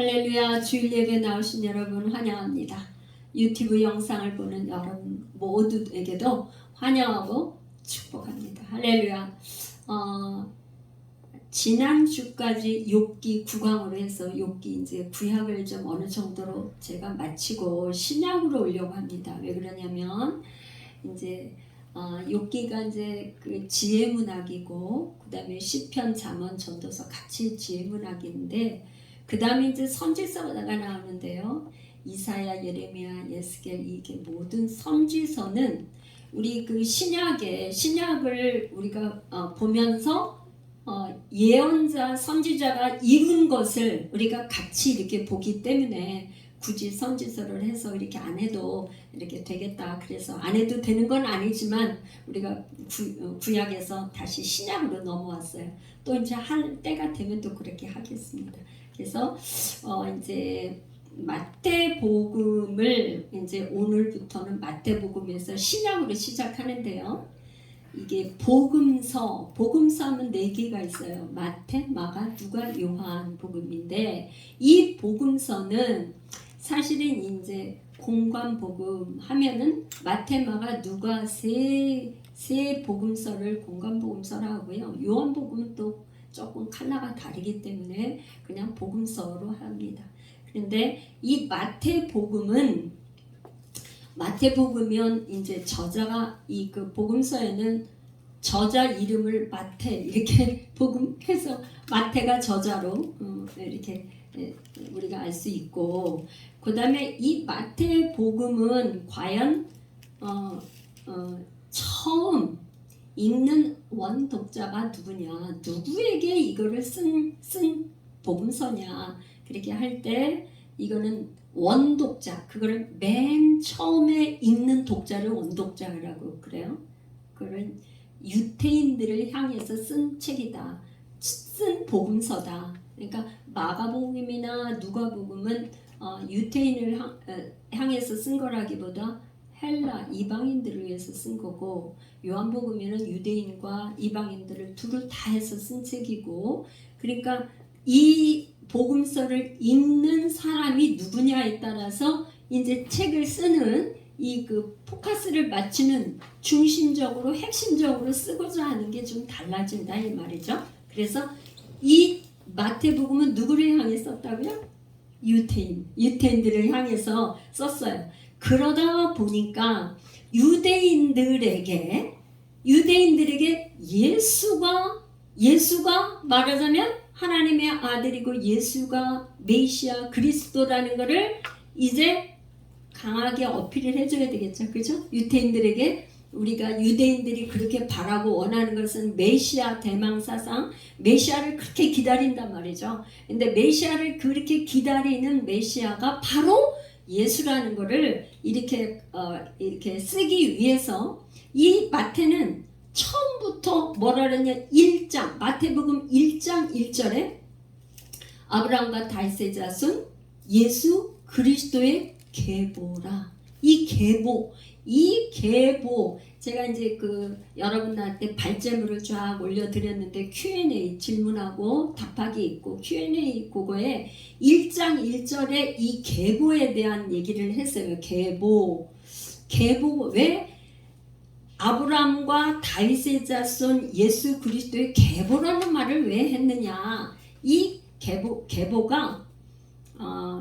할렐루야. 주일 예배 나오신 여러분 환영합니다. 유튜브 영상을 보는 여러분 모두에게도 환영하고 축복합니다. 할렐루야. 지난주까지 욥기 9강으로 해서 욥기 이제 구약을 좀 어느 정도로 제가 마치고 신약으로 오려고 합니다. 왜 그러냐면 이제 욥기가 이제 그 지혜문학이고 그다음에 시편, 잠언, 전도서 같이 지혜문학인데 그다음에 이제 선지서가 나오는데요. 이사야, 예레미야, 예스겔 이게 모든 선지서는 우리 그 신약을 우리가 보면서 예언자, 선지자가 이룬 것을 우리가 같이 이렇게 보기 때문에 굳이 선지서를 해서 이렇게 안 해도 이렇게 되겠다. 그래서 안 해도 되는 건 아니지만 우리가 구약에서 다시 신약으로 넘어왔어요. 또 이제 할 때가 되면 또 그렇게 하겠습니다. 그래서 이제 마태복음을 이제 오늘부터는 마태복음에서 신약으로 시작하는데요. 이게 복음서는 4개가 있어요. 마태, 마가, 누가, 요한 복음인데 이 복음서는 사실은 이제 공관복음 하면은 마태, 마가, 누가 세 복음서를 공관복음서라 하고요. 요한복음은 또 조금 컬러가 다르기 때문에 그냥 복음서로 합니다. 그런데 이 마태복음은 이제 저자가 이 그 복음서에는 저자 이름을 마태 이렇게 복음해서 마태가 저자로 이렇게 우리가 알 수 있고 그 다음에 이 마태복음은 과연 처음 읽는 원독자가 누구냐, 누구에게 이거를 쓴 복음서냐 그렇게 할 때 이거는 원독자, 그거를 맨 처음에 읽는 독자를 원독자라고 그래요. 그걸 유대인들을 향해서 쓴 책이다, 쓴 복음서다. 그러니까 마가복음이나 누가복음은 유대인을 향해서 쓴 거라기보다 헬라 이방인들을 위해서 쓴 거고, 요한복음에는 유대인과 이방인들을 둘을 다 해서 쓴 책이고, 그러니까 이 복음서를 읽는 사람이 누구냐에 따라서 이제 책을 쓰는 이 그 포커스를 맞추는 중심적으로 핵심적으로 쓰고자 하는 게 좀 달라진다 이 말이죠. 그래서 이 마태복음은 누구를 향해 썼다고요? 유대인들을 향해서 썼어요. 그러다 보니까 유대인들에게 예수가 말하자면 하나님의 아들이고 예수가 메시아 그리스도라는 것을 이제 강하게 어필을 해줘야 되겠죠. 그죠? 유대인들에게 우리가 유대인들이 그렇게 바라고 원하는 것은 메시아 대망사상, 메시아를 그렇게 기다린단 말이죠. 근데 메시아를 그렇게 기다리는 메시아가 바로 예수라는 것을 이렇게 쓰기 위해서 이 마태는 처음부터 뭐라 그러냐, 마태복음 1장 1절에 아브라함과 다윗의 자손 예수 그리스도의 계보라. 이 계보 제가 이제 그 여러분들한테 발제물을 쫙 올려드렸는데 Q&A 질문하고 답하기 있고 Q&A 그거에 1장 1절에 이 계보에 대한 얘기를 했어요. 계보 왜 아브라함과 다윗의 자손 예수 그리스도의 계보라는 말을 왜 했느냐. 이 계보가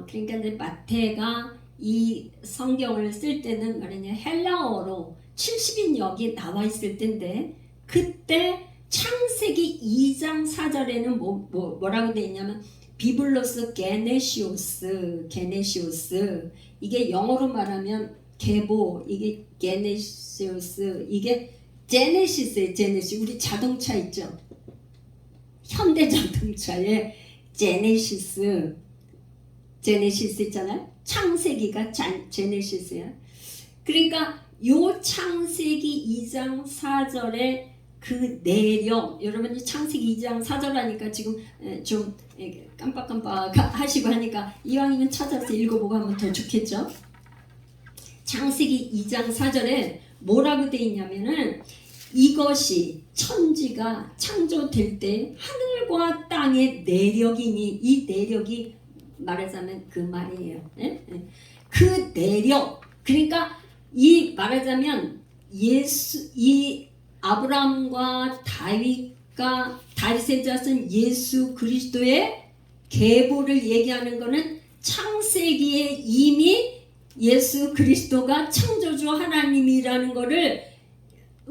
그러니까 이제 마태가 이 성경을 쓸 때는 말이냐 헬라어로 70인역이 나와 있을 때인데 그때 창세기 2장 4절에는 뭐라고 되어 있냐면 비블로스 게네시오스 이게 영어로 말하면 계보, 이게 게네시오스, 이게 제네시스예요. 우리 자동차 있죠? 현대 자동차에 제네시스 있잖아요. 창세기가 제네시스야. 그러니까 요 창세기 2장 4절의 그 내용, 여러분이 창세기 2장 4절 하니까 지금 좀 깜빡깜빡 하시고 하니까 이왕이면 찾아서 읽어보고 하면 더 좋겠죠? 창세기 2장 4절에 뭐라고 되어 있냐면은 이것이 천지가 창조될 때 하늘과 땅의 내력이니 이 내력이 말하자면 그 말이에요. 예? 예. 그 내력, 그러니까 이 말하자면 이 아브라함과 다윗의 자손 예수 그리스도의 계보를 얘기하는 것은 창세기에 이미 예수 그리스도가 창조주 하나님이라는 것을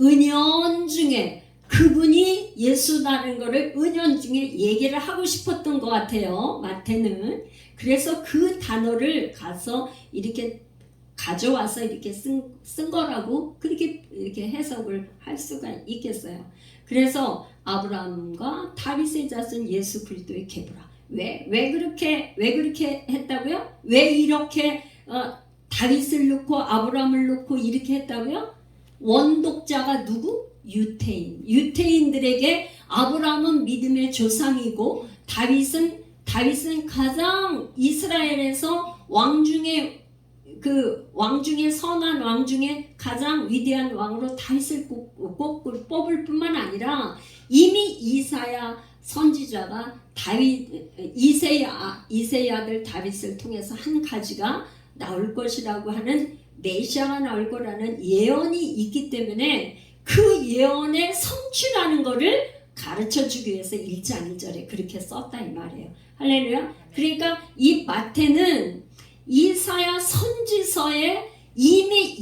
은연중에 그분이 예수라는 것을 은연중에 얘기를 하고 싶었던 것 같아요. 마태는. 그래서 그 단어를 가서 이렇게 가져와서 이렇게 쓴 거라고 그렇게 이렇게 해석을 할 수가 있겠어요. 그래서 아브라함과 다윗의 자손 예수 그리스도의 계보라. 왜 그렇게 했다고요? 왜 이렇게 다윗을 놓고 아브라함을 놓고 이렇게 했다고요? 원독자가 누구? 유태인들에게 아브라함은 믿음의 조상이고 다윗은 가장 이스라엘에서 왕 중에 선한 왕 중에 가장 위대한 왕으로 다윗을 꼭 뽑을 뿐만 아니라 이미 이사야 선지자가 이새의 아들 다윗을 통해서 한 가지가 나올 것이라고 하는 메시아가 나올 거라는 예언이 있기 때문에 그 예언의 성취라는 것을 가르쳐주기 위해서 1장 1절에 그렇게 썼다 이 말이에요. 할렐루야. 그러니까 이 마태는 이사야 선지서에 이미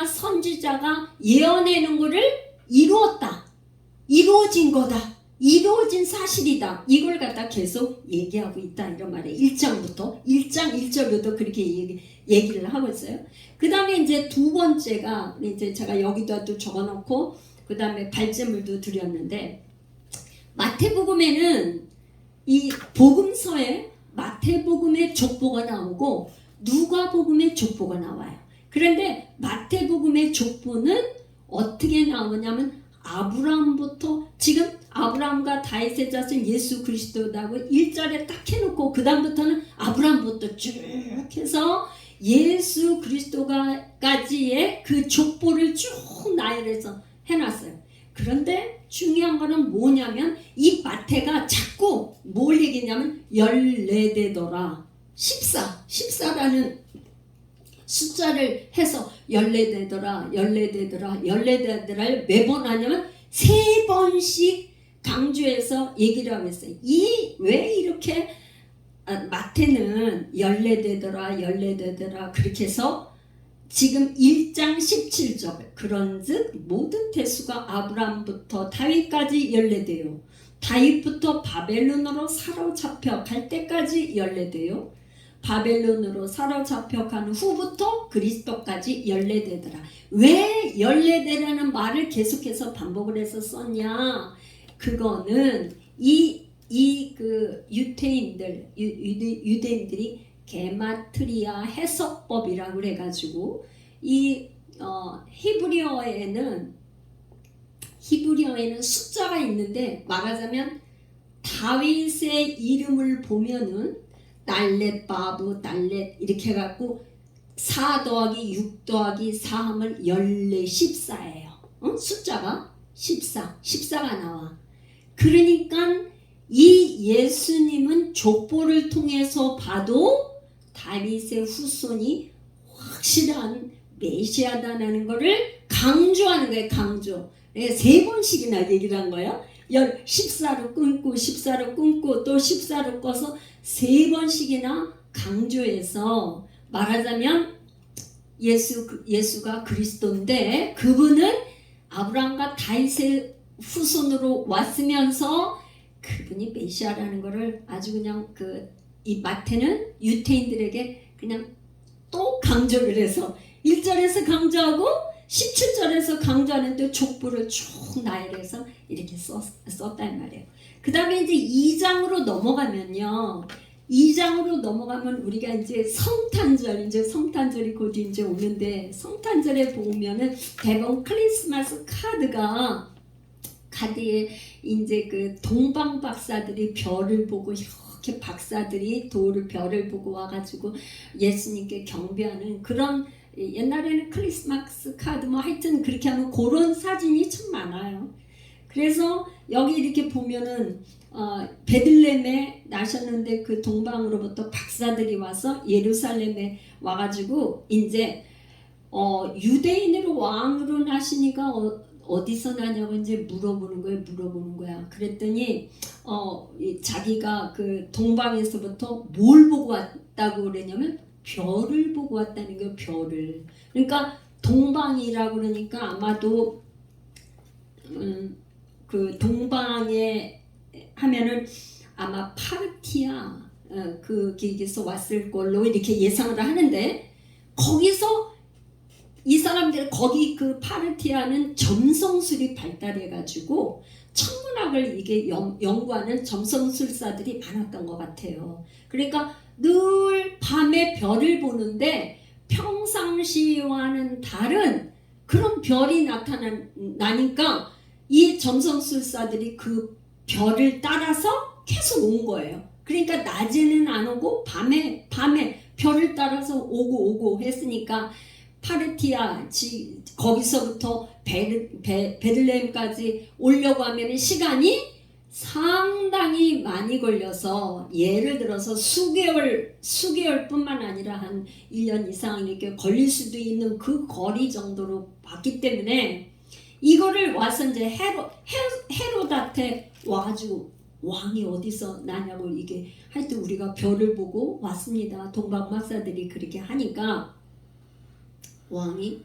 선지자가 예언해놓은 것을 이루어진 거다. 이루어진 사실이다. 이걸 갖다 계속 얘기하고 있다 이런 말이에요. 1장 1절로도 그렇게 얘기를 하고 있어요. 그 다음에 이제 두 번째가 이제 제가 여기다 또 적어놓고 그 다음에 발제물도 드렸는데 마태복음에는 이 복음서에 마태복음의 족보가 나오고 누가복음의 족보가 나와요. 그런데 마태복음의 족보는 어떻게 나오냐면 아브라함부터 지금 아브라함과 다윗의 자손 예수 그리스도라고 1절에 딱 해놓고 그 다음부터는 아브라함부터 쭉 해서 예수 그리스도까지의 그 족보를 쭉 나열해서 해놨어요. 그런데 중요한 거는 뭐냐면 이 마태가 자꾸 뭘 얘기냐면 14대더라 14라는 숫자를 해서 14대더라 매번 하냐면 3번씩 강조해서 얘기를 하고 있어요. 왜 이렇게 마태는 14대더라 그렇게 해서 지금 1장 17절 그런즉 모든 대수가 아브라함부터 다윗까지 14대요. 다윗부터 바벨론으로 사로잡혀 갈 때까지 14대요. 바벨론으로 사로잡혀 간 후부터 그리스도까지 14대더라. 왜 14대라는 말을 계속해서 반복을 해서 썼냐? 그거는 그 유대인들이 게마트리아 해석법이라고 해가지고 이 히브리어에는 숫자가 있는데 말하자면 다윗의 이름을 보면은 날렛바브 이렇게 해갖고 4 더하기 6 더하기 4 하면 14예요. 숫자가 14가 나와. 그러니까 이 예수님은 족보를 통해서 봐도 다윗의 후손이 확실한 메시아다라는 것을 강조하는 거예요. 강조. 3번씩이나 얘기를 한 거예요. 14로 끊고 또 14로 꺼서 3번씩이나 강조해서 말하자면 예수가 그리스도인데 그분은 아브라함과 다윗의 후손으로 왔으면서 그분이 메시아라는 것을 아주 그냥 이 마태는 유태인들에게 그냥 또 강조를 해서 1절에서 강조하고 17절에서 강조하는데 족보를 쭉 나열해서 이렇게 썼단 말이에요. 그 다음에 이제 2장으로 넘어가면 우리가 이제 성탄절이 곧 이제 오는데 성탄절에 보면은 대부분 크리스마스 카드에 이제 그 동방 박사들이 별을 보고 이렇게 박사들이 별을 보고 와가지고 예수님께 경배하는 그런 옛날에는 크리스마스 카드 하여튼 그렇게 하면 그런 사진이 참 많아요. 그래서 여기 이렇게 보면은 베들레헴에 나셨는데 그 동방으로부터 박사들이 와서 예루살렘에 와가지고 이제 유대인으로 왕으로 나시니까 어디서 나냐고 이제 물어보는 거야. 그랬더니 자기가 그 동방에서부터 뭘 보고 왔다고 그러냐면 별을 보고 왔다는 거예요. 별을. 그러니까 동방이라고 그러니까 아마도 그 동방에 하면은 아마 파르티아 거기에서 왔을 걸로 이렇게 예상을 하는데, 거기서 이 사람들 거기 그 파르티아는 점성술이 발달해가지고 천문학을 이게 연구하는 점성술사들이 많았던 것 같아요. 그러니까 늘 밤에 별을 보는데 평상시와는 다른 그런 별이 나니까 이 점성술사들이 그 별을 따라서 계속 온 거예요. 그러니까 낮에는 안 오고 밤에 별을 따라서 오고 했으니까 파르티아 거기서부터 베들레헴까지 오려고 하면 시간이 상당히 많이 걸려서, 예를 들어서 수개월뿐만 아니라 한 1년 이상 이렇게 걸릴 수도 있는 그 거리 정도로 봤기 때문에 이거를 와서 이제 헤로닷에 와가지고 왕이 어디서 나냐고, 이게 하여튼 우리가 별을 보고 왔습니다. 동방 박사들이 그렇게 하니까 왕이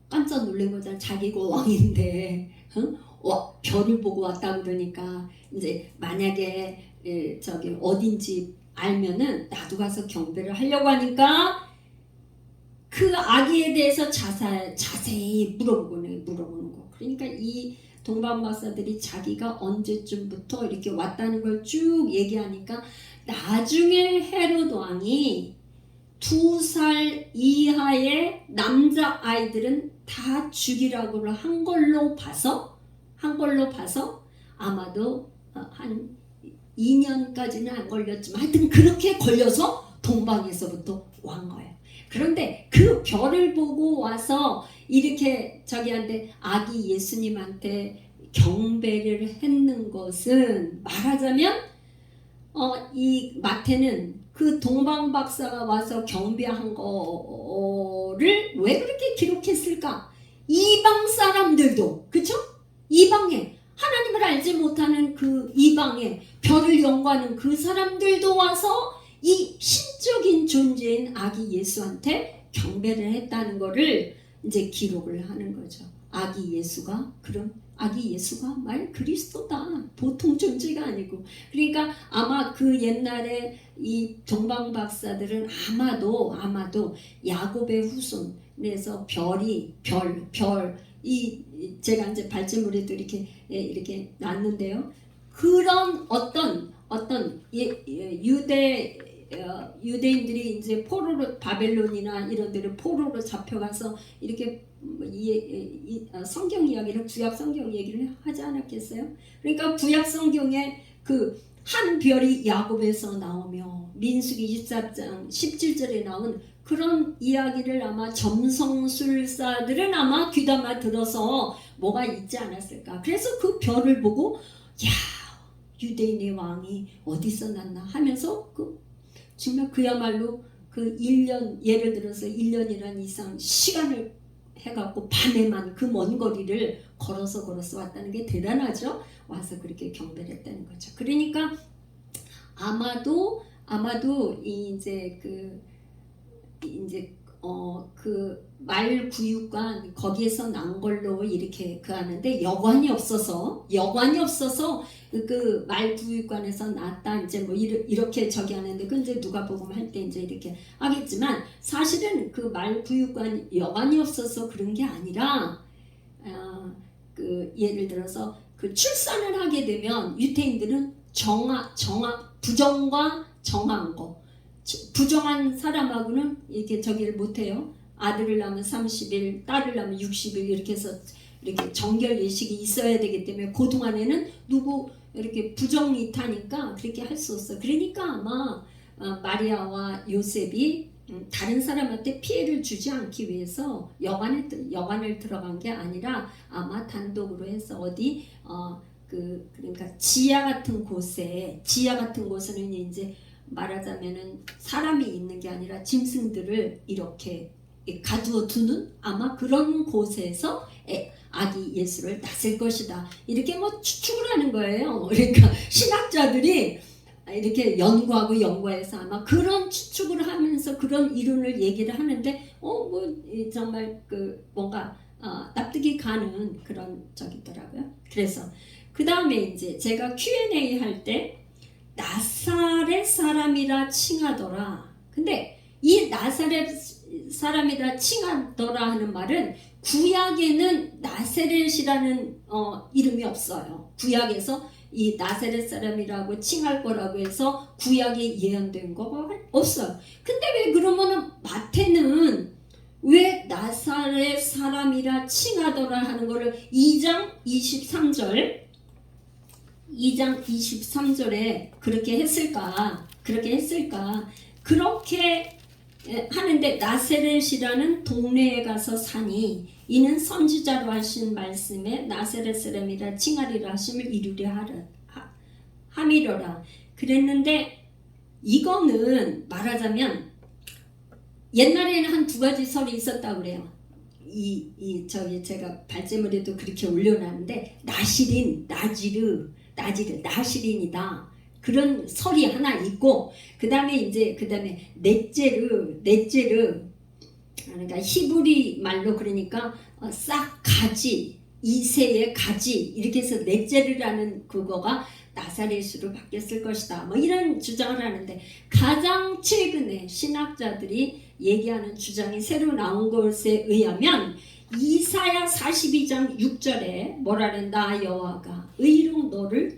깜짝 놀란 거잖아. 자기가 왕인데 별을 보고 왔다 그러니까 이제 만약에 저기 어딘지 알면은 나도 가서 경배를 하려고 하니까 그 아기에 대해서 자세히 물어보는 거. 그러니까 이 동방 박사들이 자기가 언제쯤부터 이렇게 왔다는 걸 쭉 얘기하니까 나중에 헤롯 왕이 2살 이하의 남자 아이들은 다 죽이라고 한 걸로 봐서 아마도 한 2년까지는 안 걸렸지만 하여튼 그렇게 걸려서 동방에서부터 온 거예요. 그런데 그 별을 보고 와서 이렇게 저기한테 아기 예수님한테 경배를 했는 것은, 말하자면 이 마태는 그 동방 박사가 와서 경배한 거를 왜 그렇게 기록했을까? 이방 사람들도, 그쵸? 이방에 하나님을 알지 못하는 그 이방에 별을 연구하는 그 사람들도 와서 이 신적인 존재인 아기 예수한테 경배를 했다는 거를 이제 기록을 하는 거죠. 아기 예수가 말 그리스도다. 보통 존재가 아니고. 그러니까 아마 그 옛날에 이 동방 박사들은 아마도 야곱의 후손에서 제가 이제 발제물에도 이렇게 놨는데요. 그런 어떤 유대인들이 이제 포로로, 바벨론이나 이런 데를 포로로 잡혀가서 이렇게 성경 이야기를, 구약 성경 얘기를 하지 않았겠어요? 그러니까 구약 성경에 그 한 별이 야곱에서 나오며 민수기 24장 17절에 나온 그런 이야기를 아마 점성술사들은 아마 귀담아 들어서 뭐가 있지 않았을까. 그래서 그 별을 보고 야, 유대인의 왕이 어디서 났나 하면서 정말 그야말로 그 1년, 예를 들어서 1년이란 이상 시간을 해갖고 밤에만 그 먼 거리를 걸어서 왔다는 게 대단하죠. 와서 그렇게 경배를 했다는 거죠. 그러니까 아마도 이제 그 말구육관 거기에서 난 걸로 이렇게 하는데 여관이 없어서 그 말구육관에서 났다 이제 뭐 이렇게 저기 하는데, 그 이제 누가복음 할 때 이제 이렇게 하겠지만 사실은 그 말구육관 여관이 없어서 그런 게 아니라 그 예를 들어서 그 출산을 하게 되면 유태인들은 부정과 정한 거, 부정한 사람하고는 이렇게 저기를 못해요. 아들을 낳으면 30일, 딸을 낳으면 60일 이렇게 해서 이렇게 정결 예식이 있어야 되기 때문에 그동안에는 누구 이렇게 부정이 타니까 그렇게 할 수 없어. 그러니까 아마 마리아와 요셉이 다른 사람한테 피해를 주지 않기 위해서 여관을 들어간 게 아니라 아마 단독으로 해서 어디 그러니까 지하 같은 곳에는 이제 말하자면은 사람이 있는 게 아니라 짐승들을 이렇게 가두어 두는 아마 그런 곳에서 아기 예수를 낳을 것이다. 이렇게 뭐 추측을 하는 거예요. 그러니까 신학자들이 이렇게 연구해서 아마 그런 추측을 하면서 그런 이론을 얘기를 하는데 뭐 정말 뭔가 납득이 가는 그런 적이더라고요. 그래서 그 다음에 이제 제가 Q&A 할 때 나사렛 사람이라 칭하더라. 근데 이 나사렛 사람이라 칭하더라 하는 말은 구약에는 나사렛이라는 이름이 없어요. 구약에서 이 나사렛 사람이라고 칭할 거라고 해서 구약에 예언된 거가 없어요. 근데 왜 그러면은 마태는 왜 나사렛 사람이라 칭하더라 하는 거를 2장 23절에 그렇게 했을까? 그렇게 하는데 나사렛이라는 동네에 가서 사니 이는 선지자로 하신 말씀에 나사렛 사람이라 칭하리라 하심을 이루려 함이로라. 그랬는데 이거는 말하자면 옛날에는 한 두 가지 설이 있었다고 그래요. 제가 발제물에도 그렇게 올려놨는데 나시린이다. 그런 설이 하나 있고 그 다음에 넷제르 그러니까 히브리 말로 그러니까 싹 가지 이새의 가지 이렇게 해서 넷제르라는 그거가 나사렛으로 바뀌었을 것이다. 뭐 이런 주장을 하는데 가장 최근에 신학자들이 얘기하는 주장이 새로 나온 것에 의하면 이사야 42장 6절에 뭐라는 나 여호와가 의로 너를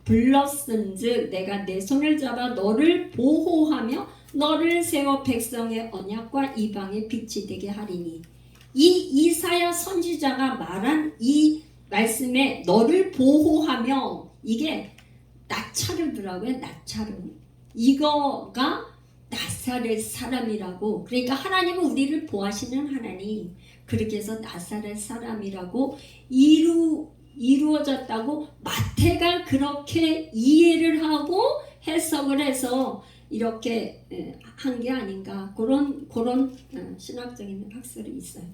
불렀은즉 내가 내 손을 잡아 너를 보호하며 너를 세워 백성의 언약과 이방의 빛이 되게 하리니 이 이사야 선지자가 말한 이 말씀에 너를 보호하며 이게 나차르더라고요. 나차르 이거가 나사렛 사람이라고 그러니까 하나님은 우리를 보호하시는 하나님 그렇게 해서 나사렛 사람이라고 이루어졌다고 마태가 그렇게 이해를 하고 해석을 해서 이렇게 한 게 아닌가 그런 신학적인 학설이 있어요.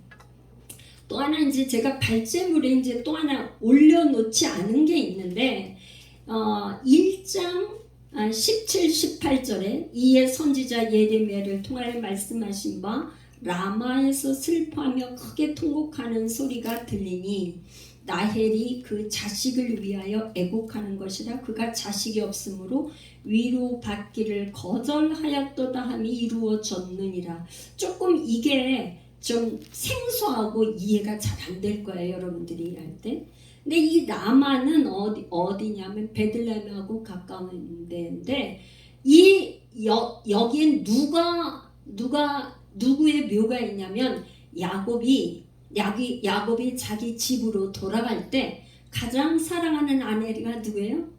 또 하나 이제 제가 발제물에 이제 또 하나 올려놓지 않은 게 있는데 1장 17, 18절에 이에 선지자 예레미야를 통하여 말씀하신 바 라마에서 슬퍼하며 크게 통곡하는 소리가 들리니 라헬이 그 자식을 위하여 애곡하는 것이라 그가 자식이 없으므로 위로받기를 거절하였도다 함이 이루어졌느니라. 조금 이게 좀 생소하고 이해가 잘 안 될 거예요, 여러분들이 할 때. 근데 이 라마는 어디냐면 베들레헴하고 가까운 데인데 여기엔 누구의 묘가 있냐면 야곱이 자기 집으로 돌아갈 때 가장 사랑하는 아내가 누구예요?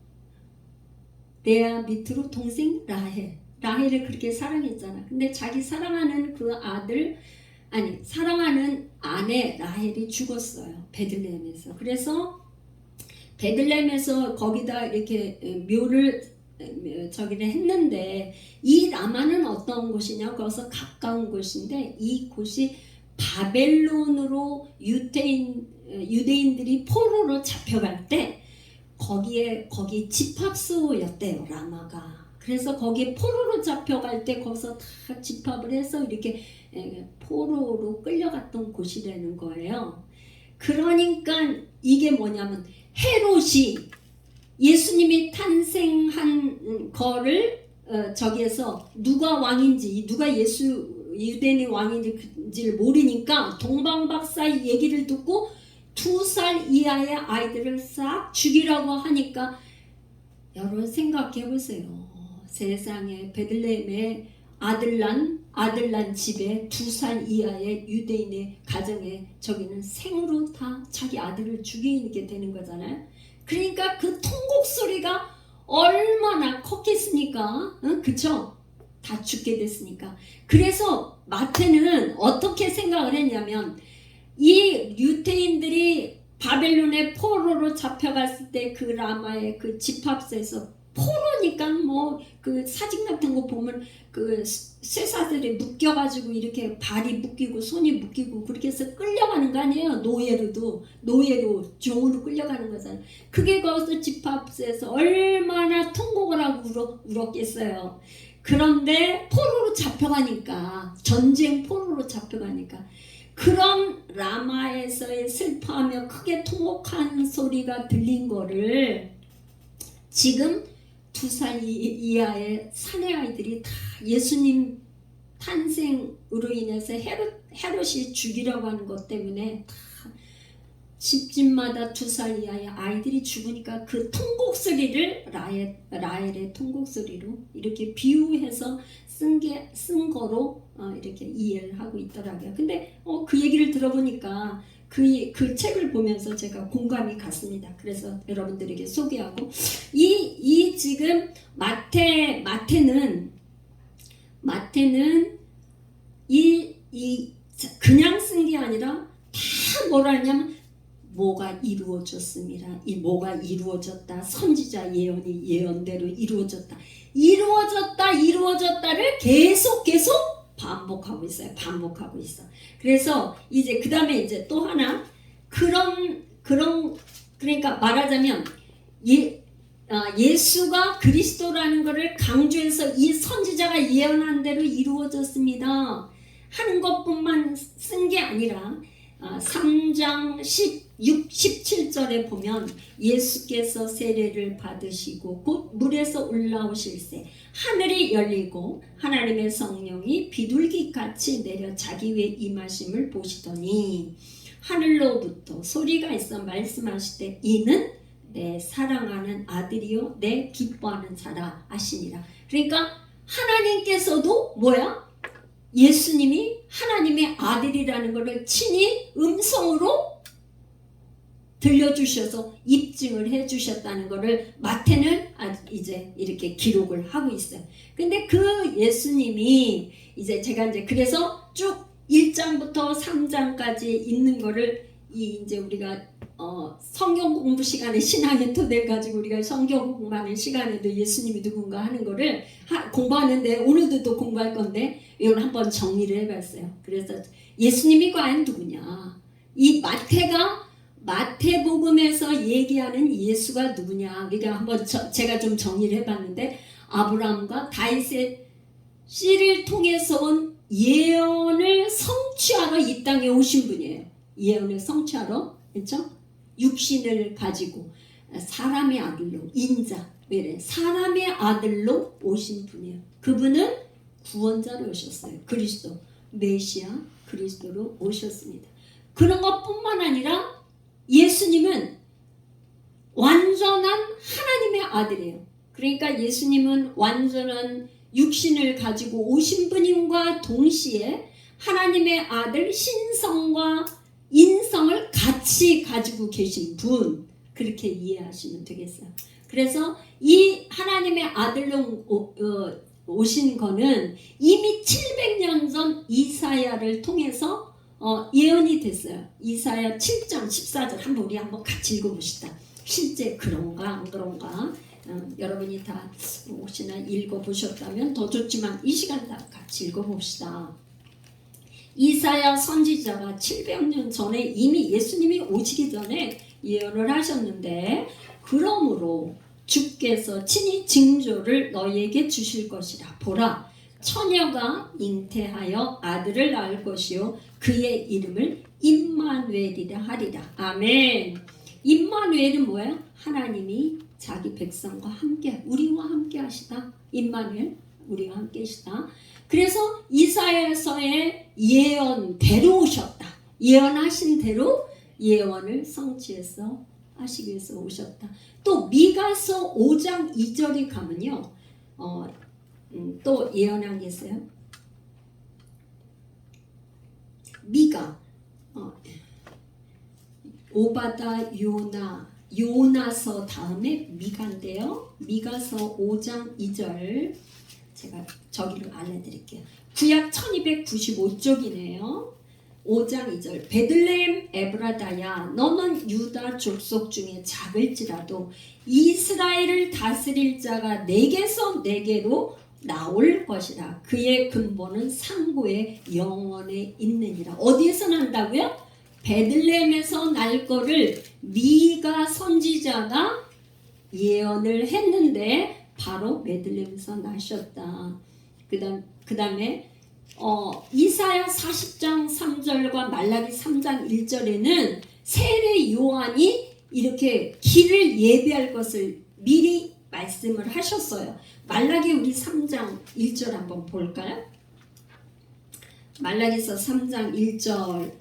레아 밑으로 동생 라헬을 그렇게 사랑했잖아. 근데 자기 사랑하는 사랑하는 아내 라헬이 죽었어요. 베들레헴에서. 그래서 베들레헴에서 거기다 이렇게 묘를 했는데 이 라마는 어떤 곳이냐? 거기서 가까운 곳인데 이 곳이 바벨론으로 유대인들이 포로로 잡혀갈 때 거기 집합소였대요, 라마가. 그래서 거기에 포로로 잡혀갈 때 거기서 다 집합을 해서 이렇게 포로로 끌려갔던 곳이라는 거예요. 그러니까 이게 뭐냐면 헤롯이 예수님이 탄생한 거를 저기에서 누가 왕인지 누가 유대인의 왕인지를 모르니까 동방박사의 얘기를 듣고 2살 이하의 아이들을 싹 죽이라고 하니까 여러분 생각해 보세요. 세상에 베들레헴에 아들난 집에 2살 이하의 유대인의 가정에 저기는 생으로 다 자기 아들을 죽이게 되는 거잖아요. 그러니까 그 통곡 소리가 얼마나 컸겠습니까? 그쵸? 다 죽게 됐으니까. 그래서 마태는 어떻게 생각을 했냐면 이 유대인들이 바벨론의 포로로 잡혀갔을 때 그 라마의 그 집합소에서 포로니까 뭐 그 사진 같은 거 보면 그 쇠사슬에 묶여가지고 이렇게 발이 묶이고 손이 묶이고 그렇게 해서 끌려가는 거 아니에요. 노예로 종으로 끌려가는 거잖아요. 그게 거기서 집합소에서 얼마나 통곡을 하고 울었겠어요. 그런데 포로로 잡혀가니까, 전쟁 포로로 잡혀가니까 그런 라마에서의 슬퍼하며 크게 통곡하는 소리가 들린 거를 지금 2살 이하의 사내 아이들이 다 예수님 탄생으로 인해서 헤롯이 죽이려고 하는 것 때문에 다 집집마다 2살 이하의 아이들이 죽으니까 그 통곡 소리를 라헬의 통곡 소리로 이렇게 비유해서 쓴 거로 이렇게 이해를 하고 있더라고요. 근데 그 얘기를 들어보니까 그 책을 보면서 제가 공감이 갔습니다. 그래서 여러분들에게 소개하고 이 지금 마태는 이 그냥 쓴 게 아니라 다 뭐라 하냐면 뭐가 이루어졌습니다. 이 뭐가 이루어졌다. 선지자 예언이 예언대로 이루어졌다를 계속 반복하고 있어요. 그래서 이제 그 다음에 이제 또 하나 그러니까 말하자면 예수가 그리스도라는 것을 강조해서 이 선지자가 예언한 대로 이루어졌습니다 하는 것뿐만 쓴 게 아니라 3장 17절에 보면 예수께서 세례를 받으시고 곧 물에서 올라오실새 하늘이 열리고 하나님의 성령이 비둘기같이 내려 자기 위에 임하심을 보시더니 하늘로부터 소리가 있어 말씀하시되 이는 내 사랑하는 아들이요 내 기뻐하는 자라 하시니라. 그러니까 하나님께서도 예수님이 하나님의 아들이라는 것을 친히 음성으로 들려주셔서 입증을 해주셨다는 것을 마태는 이제 이렇게 기록을 하고 있어요. 근데 그 예수님이 제가 그래서 쭉 1장부터 3장까지 있는 거를 이제 우리가 성경 공부 시간에 신앙의 토대를 가지고 우리가 성경 공부하는 시간에도 예수님이 누군가 하는 거를 공부하는데 오늘도 또 공부할 건데 이걸 한번 정리를 해봤어요. 그래서 예수님이 과연 누구냐? 이 마태복음에서 얘기하는 예수가 누구냐? 그러니까 한번 제가 좀 정리를 해봤는데 아브라함과 다윗의 씨를 통해서 온 예언을 성취하러 이 땅에 오신 분이에요. 예언을 성취하러, 그렇죠? 육신을 가지고 사람의 아들로 사람의 아들로 오신 분이에요. 그분은 구원자로 오셨어요. 그리스도 메시아 그리스도로 오셨습니다. 그런 것뿐만 아니라 예수님은 완전한 하나님의 아들이에요. 그러니까 예수님은 완전한 육신을 가지고 오신 분임과 동시에 하나님의 아들 신성과 인성을 같이 가지고 계신 분, 그렇게 이해하시면 되겠어요. 그래서 이 하나님의 아들로 오신 거는 이미 700년 전 이사야를 통해서 예언이 됐어요. 이사야 7장 14절 우리 한번 같이 읽어봅시다. 실제 그런가 안 그런가 여러분이 다 혹시나 읽어보셨다면 더 좋지만 이 시간 다 같이 읽어봅시다. 이사야 선지자가 700년 전에 이미 예수님이 오시기 전에 예언을 하셨는데 그러므로 주께서 친히 징조를 너희에게 주실 것이라. 보라, 처녀가 잉태하여 아들을 낳을 것이요 그의 이름을 임마누엘이라 하리라. 아멘. 임마누엘은 뭐예요? 하나님이 자기 백성과 함께, 우리와 함께 하시다. 임마누엘, 우리와 함께 하시다. 그래서 이사야서의 예언대로 오셨다. 예언하신 대로 예언을 성취해서 하시기 위해서 오셨다. 또 미가서 5장 2절에 가면요. 또 예언한 게 있어요. 미가 오바다 요나서 다음에 미가인데요. 미가서 5장 2절 제가 저기를 알려드릴게요. 구약 1295쪽이네요. 5장 2절 베들레헴 에브라다야 너는 유다 족속 중에 작을지라도 이스라엘을 다스릴 자가 내게서 내게로 나올 것이라. 그의 근본은 상고의 영원에 있느니라. 어디에서 난다고요? 베들레헴에서 날 거를 미가 선지자가 예언을 했는데 바로 베들레헴에서 나셨다. 그 다음에 이사야 40장 3절과 말라기 3장 1절에는 세례 요한이 이렇게 길을 예비할 것을 미리 말씀을 하셨어요. 말라기 우리 3장 1절 한번 볼까요? 말라기서 3장 1절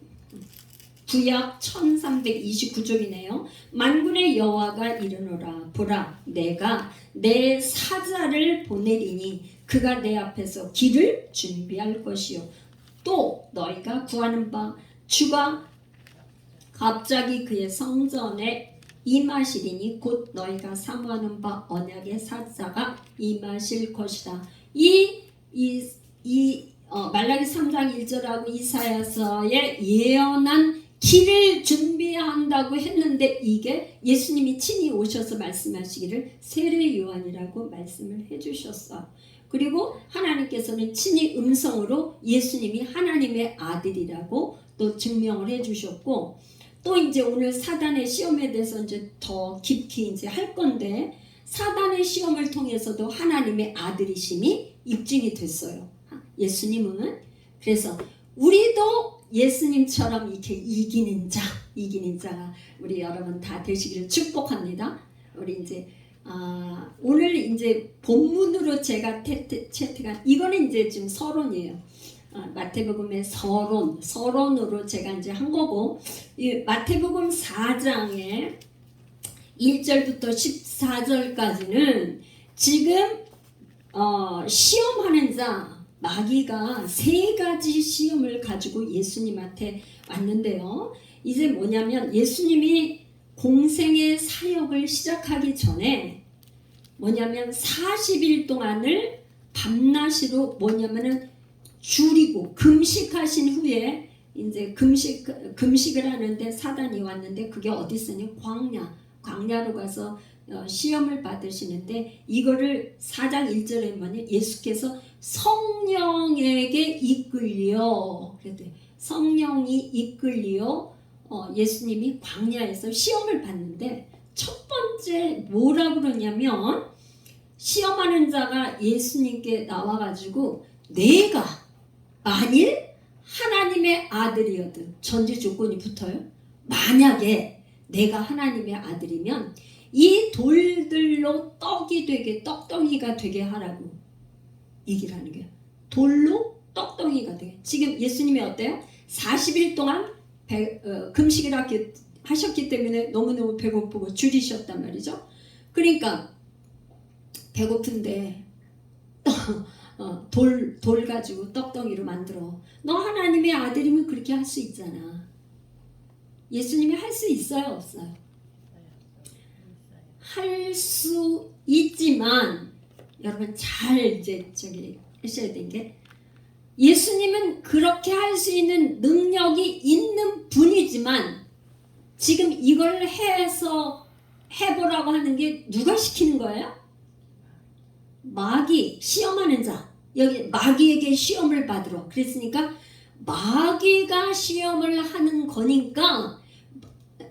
구약 1329쪽이네요. 만군의 여호와가 이르노라 보라 내가 내 사자를 보내리니 그가 내 앞에서 길을 준비할 것이요 또 너희가 구하는 바 주가 갑자기 그의 성전에 임하시리니 곧 너희가 사모하는 바 언약의 사자가 임하실 것이다. 말라기 3장 1절하고 이사야서에 예언한 길을 준비한다고 했는데 이게 예수님이 친히 오셔서 말씀하시기를 세례 요한이라고 말씀을 해주셨어. 그리고 하나님께서는 친히 음성으로 예수님이 하나님의 아들이라고 또 증명을 해주셨고 또 이제 오늘 사단의 시험에 대해서 이제 더 깊이 이제 할 건데 사단의 시험을 통해서도 하나님의 아들이심이 입증이 됐어요. 예수님은. 그래서 우리도 예수님처럼 이렇게 이기는 자가 우리 여러분 다 되시기를 축복합니다. 우리 이제 오늘 이제 본문으로 제가 채택한 이거는 이제 지금 서론이에요. 마태복음의 서론으로 제가 이제 한 거고 이 마태복음 4장의 1절부터 14절까지는 지금 시험하는 자 마귀가 세 가지 시험을 가지고 예수님한테 왔는데요. 이제 뭐냐면 예수님이 공생의 사역을 시작하기 전에 뭐냐면 40일 동안을 밤낮으로 뭐냐면은 줄이고 금식하신 후에 이제 금식을 하는데 사단이 왔는데 그게 어디 있으니 광야로 가서 시험을 받으시는데 이거를 4장 1절에 뭐냐 예수께서 성령에게 이끌려 그랬더니 성령이 이끌려 예수님이 광야에서 시험을 받는데 첫 번째 뭐라 그러냐면 시험하는 자가 예수님께 나와가지고 내가 만일 하나님의 아들이어든 전제 조건이 붙어요. 만약에 내가 하나님의 아들이면 이 돌들로 떡덩이가 되게 하라고 얘기를 하는 거예요. 돌로 떡덩이가 되게. 지금 예수님이 어때요? 40일 동안 금식을 하셨기 때문에 너무너무 배고프고 줄이셨단 말이죠. 그러니까 배고픈데 돌 가지고 떡덩이로 만들어. 너 하나님의 아들이면 그렇게 할 수 있잖아. 예수님이 할 수 있어요, 없어요? 할 수 있지만 여러분 잘 이제 하셔야 되는 게 예수님은 그렇게 할 수 있는 능력이 있는 분이지만 지금 이걸 해서 해보라고 하는 게 누가 시키는 거예요? 마귀, 시험하는 자. 여기 마귀에게 시험을 받으러. 그랬으니까 마귀가 시험을 하는 거니까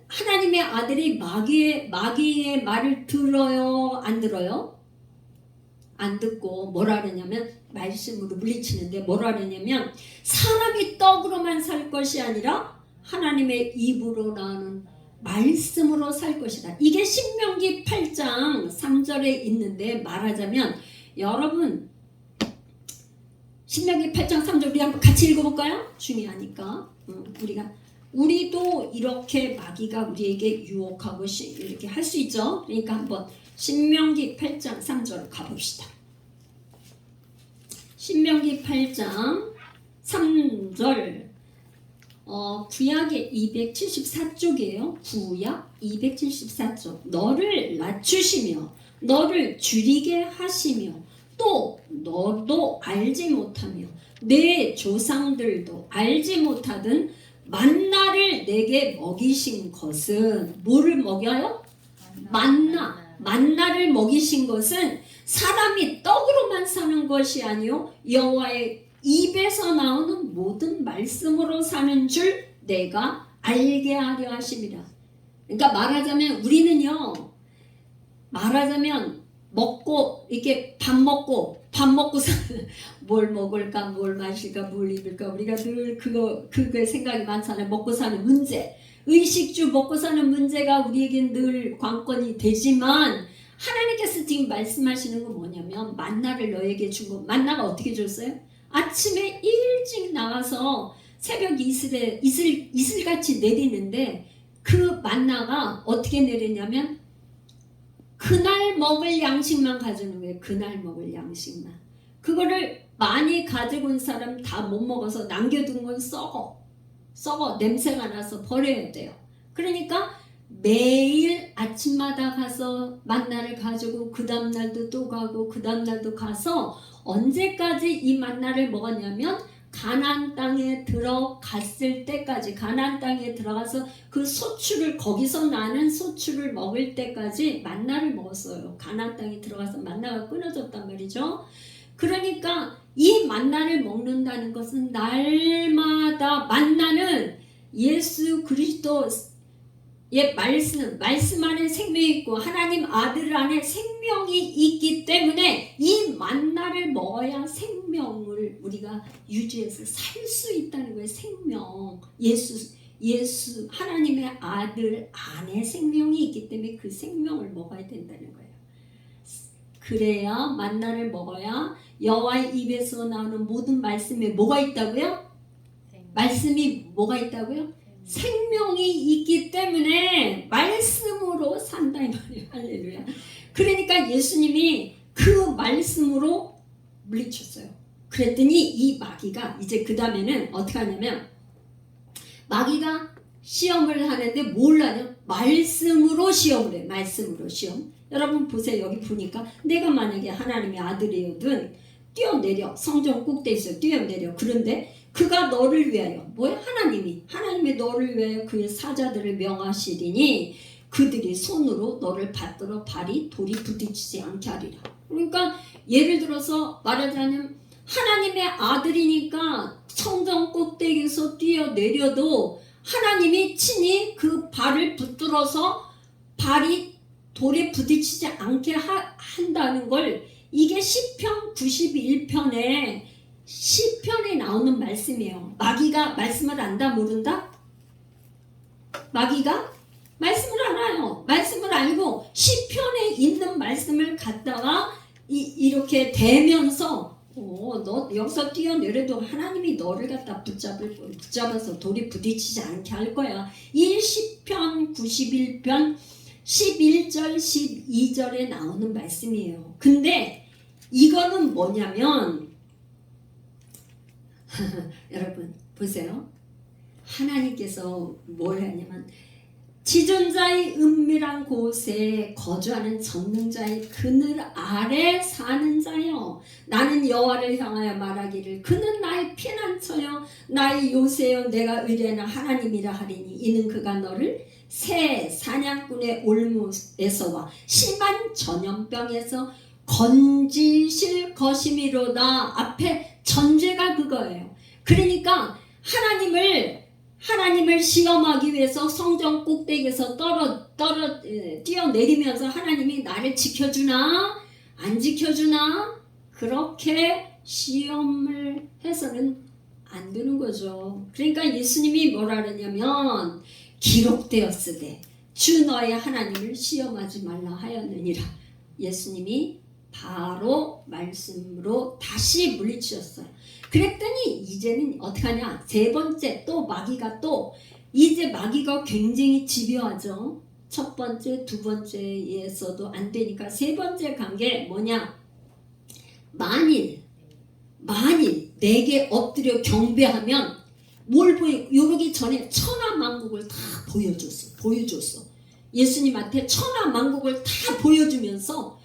하나님의 아들이 마귀의 말을 들어요? 안 들어요? 안 듣고 뭐라 그러냐면 말씀으로 물리치는데 뭐라 그러냐면 사람이 떡으로만 살 것이 아니라 하나님의 입으로 나오는 말씀으로 살 것이다. 이게 신명기 8장 3절에 있는데 말하자면 여러분 신명기 8장 3절 우리 한번 같이 읽어볼까요? 중요하니까 우리도 이렇게 마귀가 우리에게 유혹하고 이렇게 할 수 있죠. 그러니까 한번 신명기 8장 3절 가봅시다. 신명기 8장 3절 구약의 274쪽이에요. 구약 274쪽. 너를 낮추시며 너를 줄이게 하시며 또 너도 알지 못하며 내 조상들도 알지 못하던 만나를 내게 먹이신 것은 뭐를 먹여요? 만나를 먹이신 것은 사람이 떡으로만 사는 것이 아니요 여호와의 입에서 나오는 모든 말씀으로 사는 줄 내가 알게 하려 하심이라. 그러니까 말하자면 먹고 이렇게 밥 먹고 뭘 먹을까 뭘 마실까 뭘 입을까 우리가 늘 그거에 생각이 많잖아요. 먹고 사는 문제, 의식주 먹고 사는 문제가 우리에겐 늘 관건이 되지만 하나님께서 지금 말씀하시는 건 뭐냐면 만나를 너에게 준 거. 만나가 어떻게 줬어요? 아침에 일찍 나와서 새벽 이슬같이 내리는데 그 만나가 어떻게 내리냐면 그날 먹을 양식만 가져오는 거예요. 그날 먹을 양식만. 그거를 많이 가지고 온 사람 다 못 먹어서 남겨둔 건 썩어 냄새가 나서 버려야 돼요. 그러니까 매일 아침마다 가서 만나를 가지고 그 다음날도 또 가고 그 다음날도 가서 언제까지 이 만나를 먹었냐면 가나안 땅에 들어갔을 때까지, 가나안 땅에 들어가서 그 소출을, 거기서 나는 소출을 먹을 때까지 만나를 먹었어요. 가나안 땅에 들어가서 만나가 끊어졌단 말이죠. 그러니까 이 만나를 먹는다는 것은 날마다 만나는 예수 그리스도의 말씀 안에 생명이 있고 하나님 아들 안에 생명이 있기 때문에 이 만나를 먹어야 생명을 우리가 유지해서 살 수 있다는 거예요. 생명. 예수 하나님의 아들 안에 생명이 있기 때문에 그 생명을 먹어야 된다는 거예요. 그래야 만나를 먹어야 여호와의 입에서 나오는 모든 말씀에 뭐가 있다고요? 말씀이 뭐가 있다고요? 생명이 있기 때문에 말씀으로 산다 이 말이에요. 할렐루야. 그러니까 예수님이 그 말씀으로 물리쳤어요. 그랬더니 이 마귀가 이제 그 다음에는 어떻게 하냐면 마귀가 시험을 하는데 뭘 하냐? 말씀으로 시험을 해. 말씀으로 시험. 여러분 보세요. 여기 보니까 내가 만약에 하나님의 아들이어든 뛰어내려. 성전 꼭대기에 있어. 뛰어내려. 그런데 그가 너를 위하여 뭐야? 하나님의 너를 위하여 그의 사자들을 명하시리니 그들이 손으로 너를 받들어 발이 돌이 부딪히지 않게 하리라. 그러니까 예를 들어서 말하자면 하나님의 아들이니까 성전 꼭대기에서 뛰어내려도 하나님이 친히 그 발을 붙들어서 발이 돌에 부딪히지 않게 한다는 걸, 이게 시편 91편에 시편에 나오는 말씀이에요. 마귀가 말씀을 안다 모른다? 마귀가 말씀을 알아요. 말씀을 알고 시편에 있는 말씀을 갖다가 이렇게 대면서 너 여기서 뛰어내려도 하나님이 너를 갖다 붙잡아서 돌이 부딪히지 않게 할 거야. 이 시편 91편 11절 12절에 나오는 말씀이에요. 근데 이거는 뭐냐면 여러분 보세요. 하나님께서 뭘 하냐면 지존자의 은밀한 곳에 거주하는 전능자의 그늘 아래 사는 자여, 나는 여호와를 향하여 말하기를 그는 나의 피난처여 나의 요새여 내가 의뢰하는 하나님이라 하리니 이는 그가 너를 새 사냥꾼의 올무에서와 심한 전염병에서 건지실 것이미로다. 앞에 전제가 그거예요. 그러니까 하나님을 시험하기 위해서 성전 꼭대기에서 뛰어내리면서 하나님이 나를 지켜주나 안 지켜주나 그렇게 시험을 해서는 안 되는 거죠. 그러니까 예수님이 뭐라 그러냐면 기록되었으되 주 너의 하나님을 시험하지 말라 하였느니라. 예수님이 바로 말씀으로 다시 물리치셨어요. 그랬더니 이제는 어떻게 하냐? 세 번째 또 마귀가 이제 마귀가 굉장히 집요하죠. 첫 번째, 두 번째에서도 안 되니까 세 번째 관계 뭐냐? 만일 내게 엎드려 경배하면 뭘 요러기 전에 천하만국을 다 보여줬어. 예수님한테 천하만국을 다 보여주면서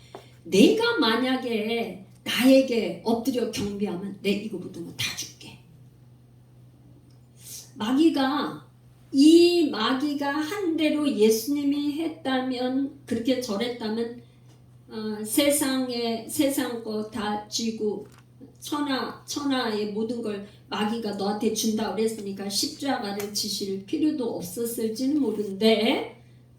내가 만약에 나에게 엎드려 경배하면 내 이거 모든 거 다 줄게. 이 마귀가 한 대로 예수님이 했다면, 그렇게 절했다면 세상 거 다 쥐고 천하의 모든 걸 마귀가 너한테 준다 그랬으니까 십자가를 지실 필요도 없었을지는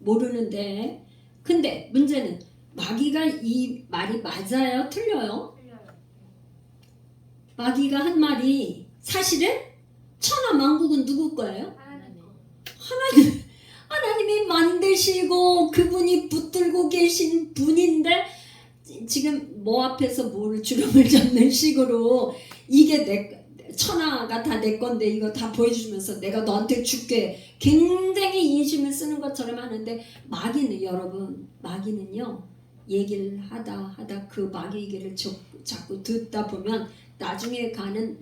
모르는데 근데 문제는 마귀가 이 말이 맞아요? 틀려요? 마귀가 한 말이 사실은 천하만국은 누구 거예요? 하나님이 만드시고 그분이 붙들고 계신 분인데 지금 뭐 앞에서 뭘 주름을 잡는 식으로 이게 천하가 다 내 건데 이거 다 보여주면서 내가 너한테 줄게 굉장히 인심을 쓰는 것처럼 하는데 마귀는요 얘기를 하다 그 마귀 얘기를 자꾸 듣다 보면 나중에 가는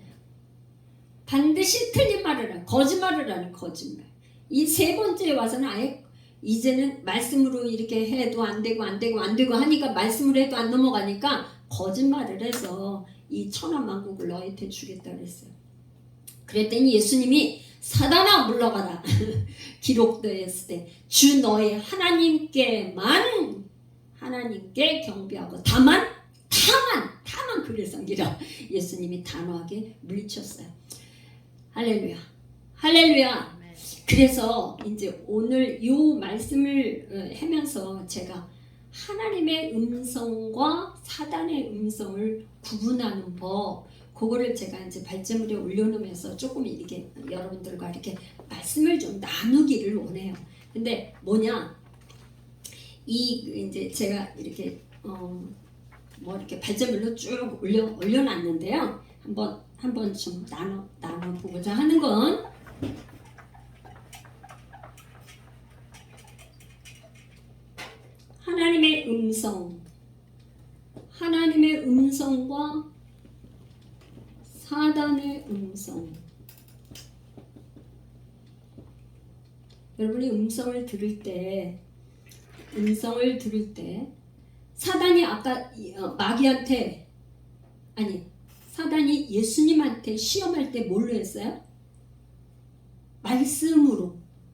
반드시 틀린 말을 하는 거짓말을 하는 거짓말. 이 세 번째에 와서는 아예 이제는 말씀으로 이렇게 해도 안 되고 하니까 말씀으로 해도 안 넘어가니까 거짓말을 해서 이 천하만국을 너희한테 주겠다 그랬어요. 그랬더니 예수님이 사단아 물러가라 기록되었을 때 주 너희 하나님께 경배하고 다만 그래서 예수님이 단호하게 물리쳤어요. 할렐루야. 그래서 이제 오늘 이 말씀을 하면서 제가 하나님의 음성과 사단의 음성을 구분하는 법, 그거를 제가 이제 발제물에 올려놓으면서 조금 이렇게 여러분들과 이렇게 말씀을 좀 나누기를 원해요. 근데 뭐냐, 이제 제가 이렇게 이렇게 발제물로 쭉 올려놨는데요. 한번 좀 나눠보고자 하는 건 하나님의 음성과 사단의 음성. 여러분이 음성을 들을 때 사단이 아까 사단이 예수님한테 시험할 때 뭘로 했어요?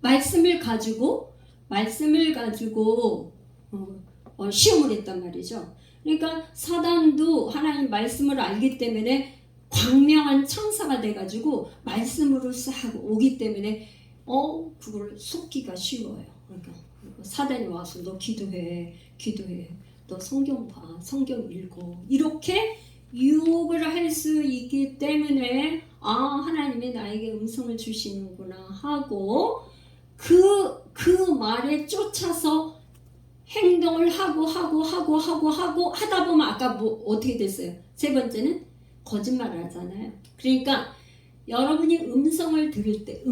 말씀을 가지고 시험을 했단 말이죠. 그러니까 사단도 하나님 말씀을 알기 때문에 광명한 천사가 돼가지고 말씀으로 싹 오기 때문에 그걸 속기가 쉬워요. 그러니까 사단이 와서 너 기도해, 너 성경 봐, 성경 읽어, 이렇게 유혹을 할 수 있기 때문에 하나님이 나에게 음성을 주시는구나 하고 그 말에 쫓아서 행동을 하고 하다 보면 아까 어떻게 됐어요? 세 번째는 거짓말을 하잖아요. 그러니까 여러분이 음성을 들을 때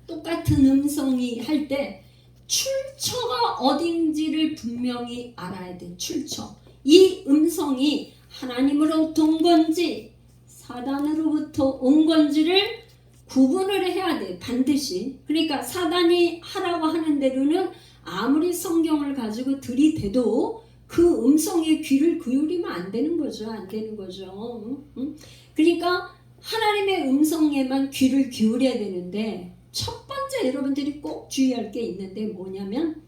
똑같은 음성이 할 때 출처가 어딘지를 분명히 알아야 돼. 출처. 이 음성이 하나님으로부터 온 건지 사단으로부터 온 건지를 구분을 해야 돼. 반드시. 그러니까 사단이 하라고 하는 대로는 아무리 성경을 가지고 들이대도 그 음성에 귀를 기울이면 안 되는 거죠. 그러니까 하나님의 음성에만 귀를 기울여야 되는데 첫 번째 여러분들이 꼭 주의할 게 있는데 뭐냐면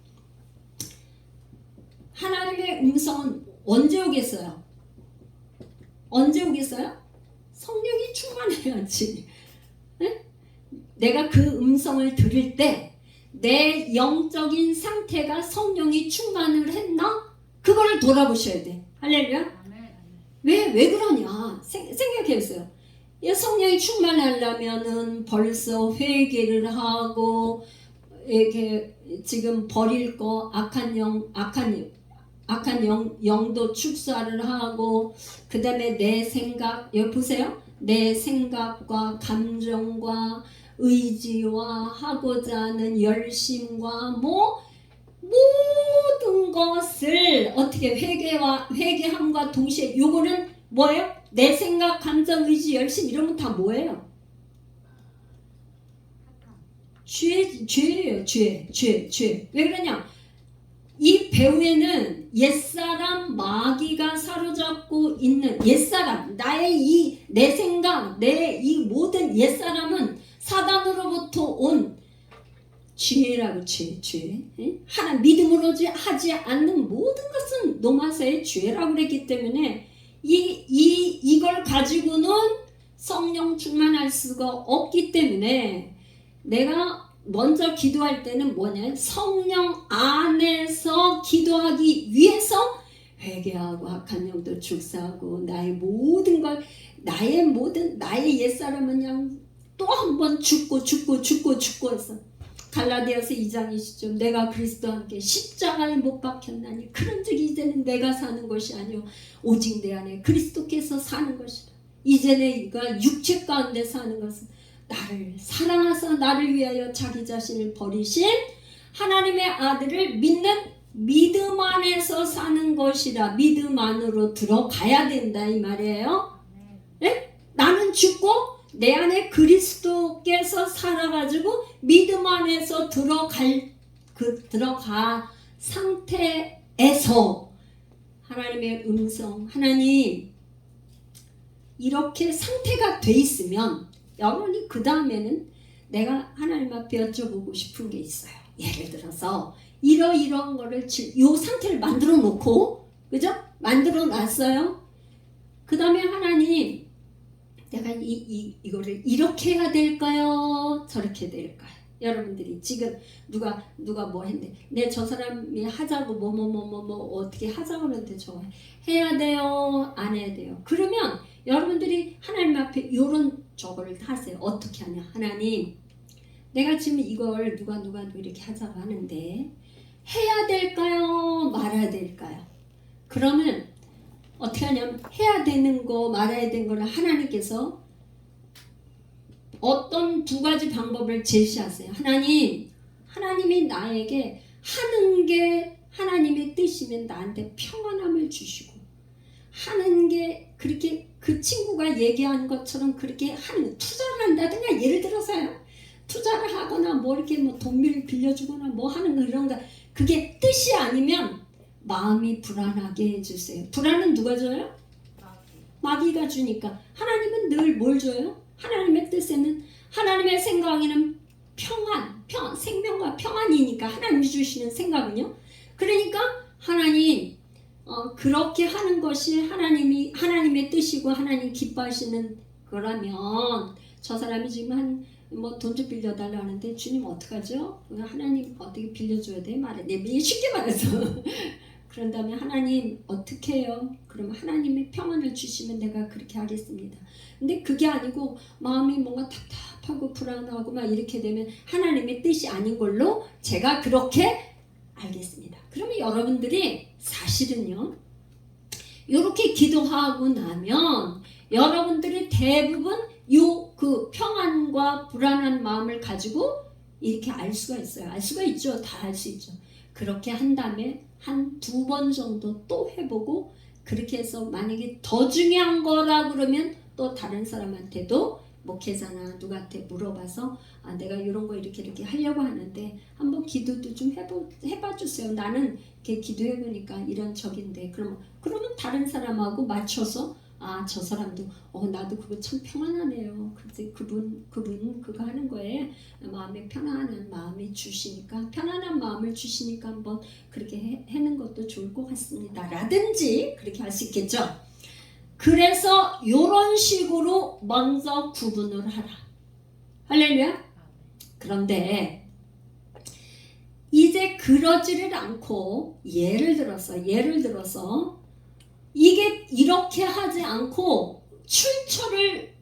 하나님의 음성은 언제 오겠어요? 성령이 충만해야지. 네? 내가 그 음성을 들을 때 내 영적인 상태가 성령이 충만을 했나? 그거를 돌아보셔야 돼. 할렐루야. 왜 그러냐? 생각해보세요. 성령이 충만하려면은 벌써 회개를 하고 이렇게 지금 버릴 거 악한 영도 축사를 하고 그 다음에 내 생각, 여기 보세요. 내 생각과 감정과 의지와 하고자 하는 열심과 모든 것을 어떻게 회개함과 동시에 요거는 뭐예요? 내 생각, 감정, 의지, 열심 이런 건 다 뭐예요? 죄예요. 죄. 왜 그러냐? 이 배후에는 옛사람 마귀가 사로잡고 있는 옛사람, 나의 내 생각, 내 이 모든 옛사람은 사단으로부터 온 죄라고, 죄. 하나 믿음으로 하지 않는 모든 것은 노마사의 죄라고 그랬기 때문에 이걸 가지고는 성령 충만할 수가 없기 때문에 내가 먼저 기도할 때는 뭐냐? 성령 안에서 기도하기 위해서 회개하고 악한 영도 축사하고 나의 모든 걸 나의 옛사람은 그냥 또 한 번 죽고 해서 갈라디아서 2장 20절 내가 그리스도와 함께 십자가에 못 박혔나니 그런즉 이제는 내가 사는 것이 아니요 오직 내 안에 그리스도께서 사는 것이라. 이제 내가 육체 가운데 사는 것은 나를 사랑하사 나를 위하여 자기 자신을 버리신 하나님의 아들을 믿는 믿음 안에서 사는 것이라. 믿음 안으로 들어가야 된다 이 말이에요. 네? 나는 죽고 내 안에 그리스도께서 살아가지고 믿음 안에서 들어가 상태에서 하나님의 음성, 하나님 이렇게 상태가 돼 있으면 여러분이 그 다음에는 내가 하나님 앞에 여쭤보고 싶은 게 있어요. 예를 들어서 이러이러한 거를 요 상태를 만들어 놓고, 그죠? 만들어 놨어요. 그 다음에 하나님 내가 이거를 이렇게 해야 될까요? 저렇게 될까요? 여러분들이 지금 누가 뭐 했는데 내 저 사람이 하자고 뭐 어떻게 하자고 하는데 저거 해야 돼요? 안 해야 돼요? 그러면 여러분들이 하나님 앞에 요런 저거를 하세요. 어떻게 하냐? 하나님 내가 지금 이걸 누가 이렇게 하자고 하는데 해야 될까요? 말아야 될까요? 그러면 어떻게 하냐면 해야 되는 거 말아야 되는 거를 하나님께서 어떤 두 가지 방법을 제시하세요. 하나님이 나에게 하는 게 하나님의 뜻이면 나한테 평안함을 주시고 하는 게 그렇게 그 친구가 얘기한 것처럼 그렇게 하는 투자를 한다든가 예를 들어서요. 투자를 하거나 뭐 이렇게 뭐 돈비를 빌려주거나 뭐 하는 거 이런 거 그게 뜻이 아니면 마음이 불안하게 해주세요. 불안은 누가 줘요? 마귀가 주니까. 하나님은 늘 뭘 줘요? 하나님의 뜻에는 하나님의 생각에는 평안, 생명과 평안이니까 하나님이 주시는 생각은요. 그러니까 하나님 그렇게 하는 것이 하나님의 뜻이고 하나님 기뻐하시는 거라면 저 사람이 지금 돈 좀 빌려달라 하는데 주님 어떡하죠? 하나님 어떻게 빌려줘야 돼? 쉽게 말해서 그런 다음에 하나님 어떻게 해요? 그러면 하나님의 평안을 주시면 내가 그렇게 하겠습니다. 근데 그게 아니고 마음이 뭔가 답답하고 불안하고 막 이렇게 되면 하나님의 뜻이 아닌 걸로 제가 그렇게 알겠습니다. 그러면 여러분들이 사실은요 이렇게 기도하고 나면 여러분들이 대부분 그 평안과 불안한 마음을 가지고 이렇게 알 수가 있어요. 알 수가 있죠. 다 알 수 있죠. 그렇게 한 다음에 한 2번 정도 또 해보고 그렇게 해서 만약에 더 중요한 거라 그러면 또 다른 사람한테도 목회자나 누구한테 물어봐서 내가 이런 거 이렇게 하려고 하는데 한번 기도도 좀 해봐 주세요. 나는 이렇게 기도해보니까 이런 적인데 그러면 다른 사람하고 맞춰서 저 사람도 나도 그거 참 평안하네요. 그래서 그분 그거 하는 거에 마음에 편안한 마음이 주시니까 편안한 마음을 주시니까 한번 그렇게 하는 것도 좋을 것 같습니다. 라든지 그렇게 할 수 있겠죠. 그래서 이런 식으로 먼저 구분을 하라. 할렐루야. 그런데 이제 그러지를 않고 예를 들어서 이게 이렇게 하지 않고 출처를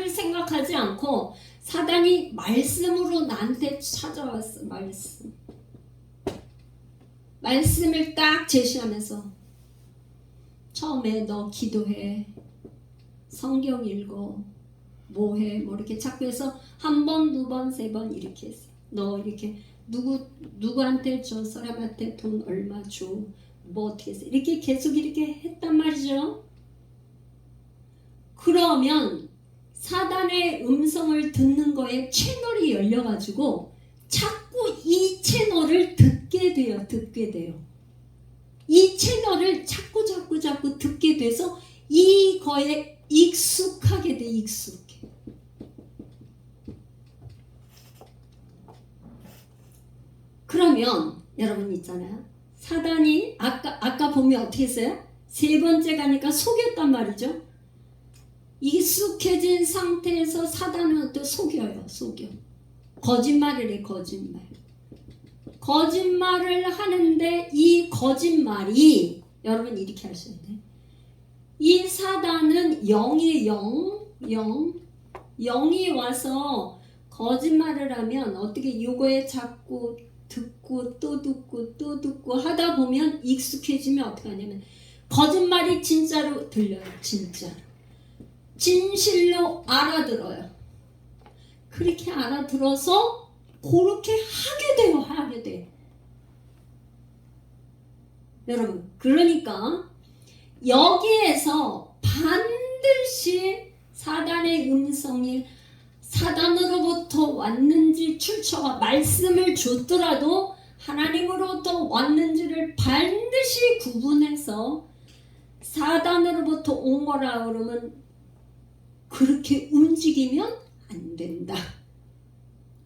생각하지 않고 사단이 말씀으로 나한테 찾아왔어. 말씀을 딱 제시하면서 처음에 너 기도해, 성경 읽어, 뭐해, 뭐 이렇게 자꾸 해서 한 번, 2번, 3번 이렇게 했어요. 너 이렇게 누구한테 저 사람한테 돈 얼마 줘, 뭐 어떻게 했어, 이렇게 계속 이렇게 했단 말이죠. 그러면 사단의 음성을 듣는 거에 채널이 열려가지고 자꾸 이 채널을 듣게 듣게 돼요. 이 채널을 자꾸 듣게 돼서 이거에 익숙하게 돼. 그러면 여러분 있잖아요. 사단이 아까 보면 어떻게 했어요? 세 번째 가니까 속였단 말이죠. 익숙해진 상태에서 사단은 또 속여. 거짓말을 해. 거짓말을 하는데 이 거짓말이 여러분 이렇게 하셔야 돼. 이 사단은 영이 와서 거짓말을 하면 어떻게 요거에 자꾸 듣고 또 듣고 하다 보면 익숙해지면 어떻게 하냐면 거짓말이 진짜로 들려요. 진실로 알아들어요. 그렇게 알아들어서 그렇게 하게 돼요. 여러분, 그러니까 여기에서 반드시 사단의 음성이 사단으로부터 왔는지 출처가 말씀을 줬더라도 하나님으로부터 왔는지를 반드시 구분해서 사단으로부터 온 거라 그러면 그렇게 움직이면 안 된다.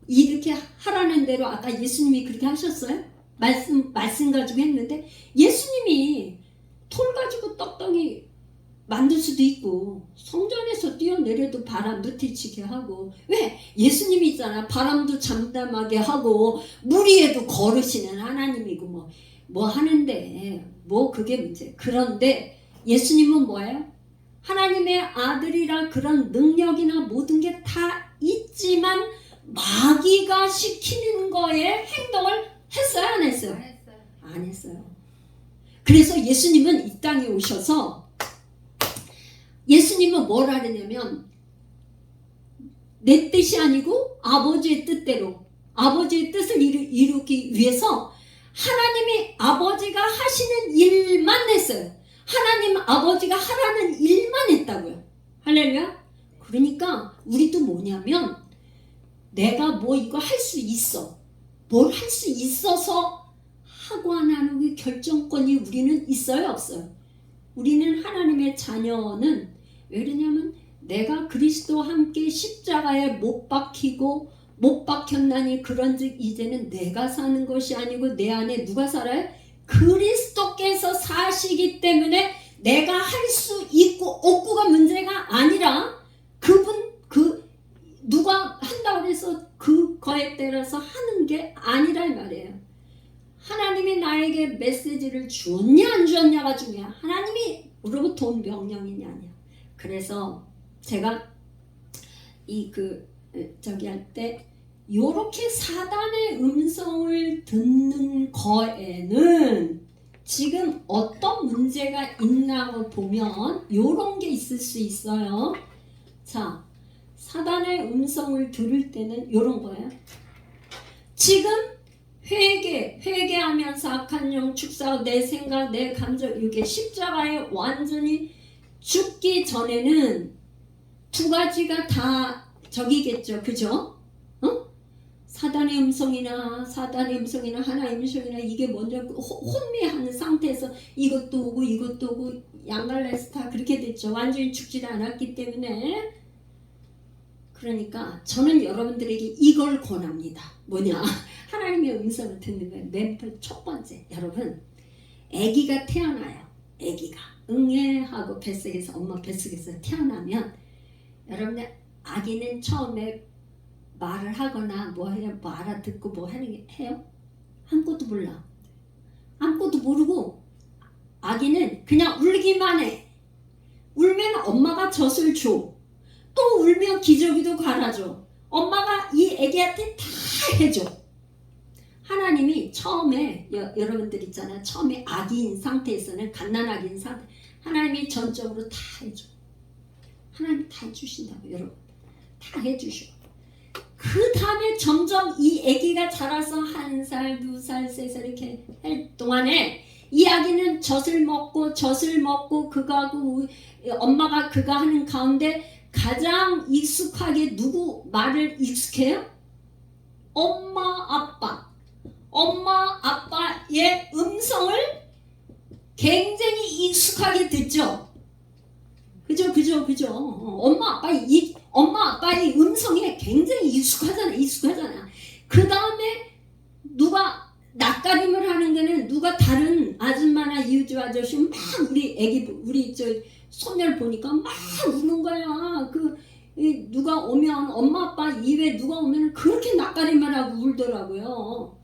이렇게 하라는 대로 아까 예수님이 그렇게 하셨어요? 말씀 가지고 했는데 예수님이 돌 가지고 떡덩이 만들 수도 있고 성전에서 뛰어내려도 바람 무티치게 하고 왜? 예수님이 있잖아. 바람도 잠잠하게 하고 물 위에도 걸으시는 하나님이고 뭐 하는데 뭐 그게 문제. 그런데 예수님은 뭐예요? 하나님의 아들이라 그런 능력이나 모든 게 다 있지만 마귀가 시키는 거에 행동을 했어요? 안 했어요? 안 했어요. 그래서 예수님은 이 땅에 오셔서 예수님은 뭘 하느냐면 내 뜻이 아니고 아버지의 뜻대로 아버지의 뜻을 이루기 위해서 하나님이 아버지가 하시는 일만 했어요. 하나님 아버지가 하라는 일만 했다고요. 할렐루야. 그러니까 우리도 뭐냐면 내가 뭐 이거 할 수 있어. 뭘 할 수 있어서 하고 안 하는 그 결정권이 우리는 있어요? 없어요? 우리는 하나님의 자녀는 왜 그러냐면 내가 그리스도와 함께 십자가에 못 박혔나니 그런즉 이제는 내가 사는 것이 아니고 내 안에 누가 살아요? 그리스도께서 사시기 때문에 내가 할 수 있고 없고가 문제가 아니라 누가 한다고 해서 그거에 따라서 하는 게 아니라 이 말이에요. 하나님이 나에게 메시지를 주었냐 안 주었냐가 중요해. 하나님이 우로부터 온 명령이냐 아니야. 그래서 제가 할 때 요렇게 사단의 음성을 듣는 거에는 지금 어떤 문제가 있나고 보면 요런 게 있을 수 있어요. 자, 사단의 음성을 들을 때는 요런 거예요. 지금 회개하면서 악한 영 축사하고 내 생각, 내 감정 이게 십자가에 완전히 죽기 전에는 두 가지가 다 저기겠죠. 그죠? 사단의 음성이나 하나의 음성이나 이게 먼저 혼미한 상태에서 이것도 오고 양갈래서 다 그렇게 됐죠. 완전히 죽지 않았기 때문에. 그러니까 저는 여러분들에게 이걸 권합니다. 뭐냐? 하나님의 음성을 듣는 거예요. 맨 첫 번째, 여러분 아기가 태어나요. 아기가 응애하고 뱃속에서 엄마 뱃속에서 태어나면 여러분들 아기는 처음에 말을 하거나 뭐 알아듣고 뭐 하는 게 해요? 아무것도 몰라. 아무것도 모르고 아기는 그냥 울기만 해. 울면 엄마가 젖을 줘. 또 울면 기저귀도 갈아줘. 엄마가 이 아기한테 다 해줘. 하나님이 처음에 여러분들 있잖아요. 처음에 아기인 상태에서는 갓난아기인 상태 하나님이 전적으로 다 해줘. 하나님이 다 해주신다고 여러분. 다 해주셔. 그 다음에 점점 이 아기가 자라서 1살, 2살, 3살 이렇게 할 동안에 이 아기는 젖을 먹고 그거하고 엄마가 그거 하는 가운데 가장 익숙하게 누구 말을 익숙해요? 엄마 엄마 아빠의 음성을 굉장히 익숙하게 듣죠. 그죠. 엄마 아빠의 음성에 굉장히 익숙하잖아. 그 다음에 누가 낯가림을 하는 데는 누가 다른 아줌마나 이웃집 아저씨 막 우리 저 손녀를 보니까 막 우는 거야. 누가 오면 엄마 아빠 이외에 누가 오면 그렇게 낯가림을 하고 울더라고요.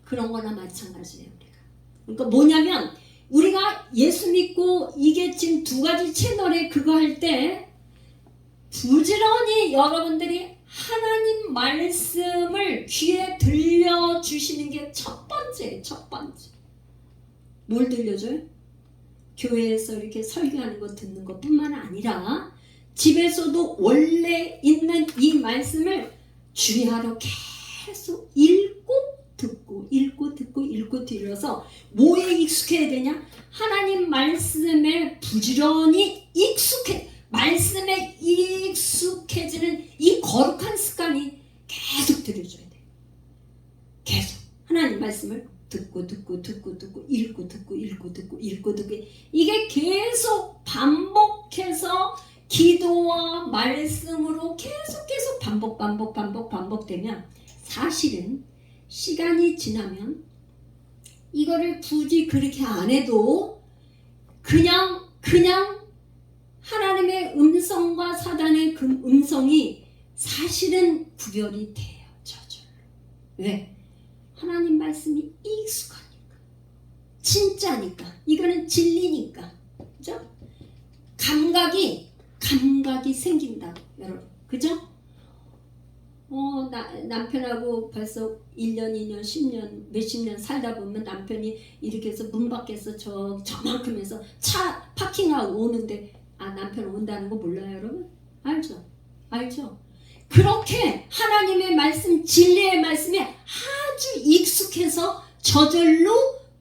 그런 거나 마찬가지예요. 그러니까 뭐냐면 우리가 예수 믿고 이게 지금 두 가지 채널에 그거 할 때 부지런히 여러분들이 하나님 말씀을 귀에 들려주시는 게 첫 번째. 뭘 들려줘요? 교회에서 이렇게 설교하는 거 듣는 것 뿐만 아니라 집에서도 원래 있는 이 말씀을 주야로 계속 읽고 듣고 들여서 뭐에 익숙해야 되냐? 하나님 말씀에 부지런히 말씀에 익숙해지는 이 거룩한 습관이 계속 들여줘야 돼요. 계속 하나님 말씀을 듣고 읽고 이게 계속 반복해서 기도와 말씀으로 계속 반복되면 사실은 시간이 지나면 이거를 굳이 그렇게 안 해도 그냥 하나님의 음성과 사단의 그 음성이 사실은 구별이 돼요. 저절로. 왜? 하나님 말씀이 익숙하니까. 진짜니까. 이거는 진리니까. 그죠? 감각이 생긴다고 여러분. 그죠? 남편하고 벌써 1년, 2년, 10년, 몇십 년 살다 보면 남편이 이렇게 해서 문 밖에서 저만큼 해서 차 파킹하고 오는데 남편 온다는 거 몰라요, 여러분? 알죠? 그렇게 하나님의 말씀, 진리의 말씀에 아주 익숙해서 저절로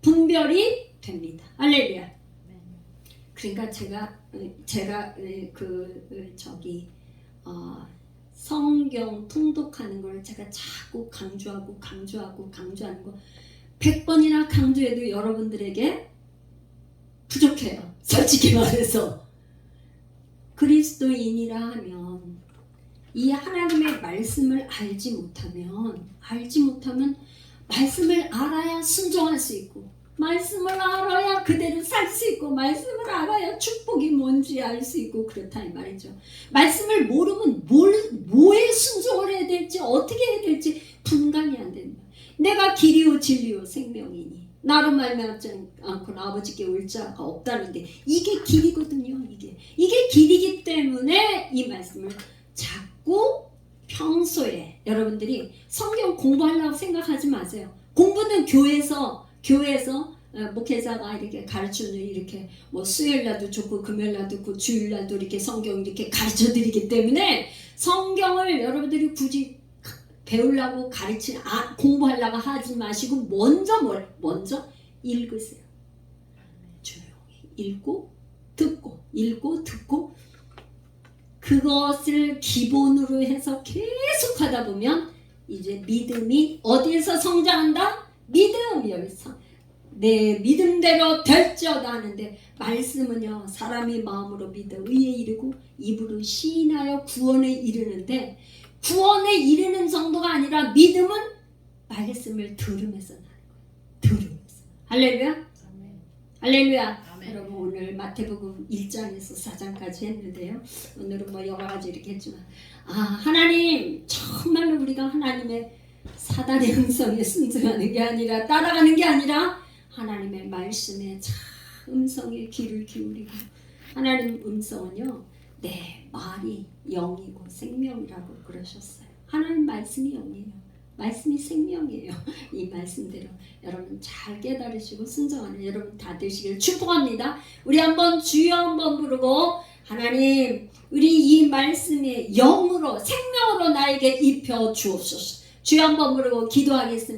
분별이 됩니다. 할렐루야. 그러니까 제가 성경 통독하는 걸 제가 자꾸 강조하는 거 100번이나 강조해도 여러분들에게 부족해요. 솔직히 말해서. 그리스도인이라 하면 이 하나님의 말씀을 알지 못하면 말씀을 알아야 순종할 수 있고 말씀을 알아야 그대로 살 수 있고 말씀을 알아야 축복이 뭔지 알 수 있고 그렇다 이 말이죠. 말씀을 모르면 뭐에 순종을 해야 될지 어떻게 해야 될지 분간이 안 된다. 내가 길이요 진리요 생명이니 나로 말미암지 않고는 아버지께 올 자가 없다는데 이게 길이거든요. 이게 길이기 때문에 이 말씀을 자꾸 평소에 여러분들이 성경 공부하려고 생각하지 마세요. 공부는 교회에서 목회자가 이렇게 가르쳐주는 이렇게 뭐 수요일날도 좋고 금요일날도 좋고 주일날도 이렇게 성경 이렇게 가르쳐드리기 때문에 성경을 여러분들이 굳이 배우려고 공부하려고 하지 마시고 먼저 읽으세요. 조용히 읽고 듣고 그것을 기본으로 해서 계속 하다 보면 이제 믿음이 어디에서 성장한다? 믿음 여기서 내 믿음대로 될지어다 하는데 말씀은요 사람이 마음으로 믿어 의에 이르고 입으로 시인하여 구원에 이르는데 구원에 이르는 정도가 아니라 믿음은 말씀을 들으면서 나는 거예요. 들으면서. 할렐루야? 아멘. 할렐루야. 아멘. 여러분 오늘 마태복음 1장에서 4장까지 했는데요. 오늘은 뭐 여러 가지 이렇게 했지만 하나님 정말로 우리가 하나님의 사단의 음성에 순종하는 게 아니라 따라가는 게 아니라 하나님의 말씀에 참 음성에 귀를 기울이고 하나님 음성은요 내 말이 영이고 생명이라고 그러셨어요. 하나님 말씀이 영이에요. 말씀이 생명이에요. 이 말씀대로 여러분 잘 깨달으시고 순종하는 여러분 다 되시길 축복합니다. 우리 한번 주여 한번 부르고 하나님 우리 이 말씀이 영으로 생명으로 나에게 입혀 주옵소서. 주여 한번 부르고 기도하겠습니다.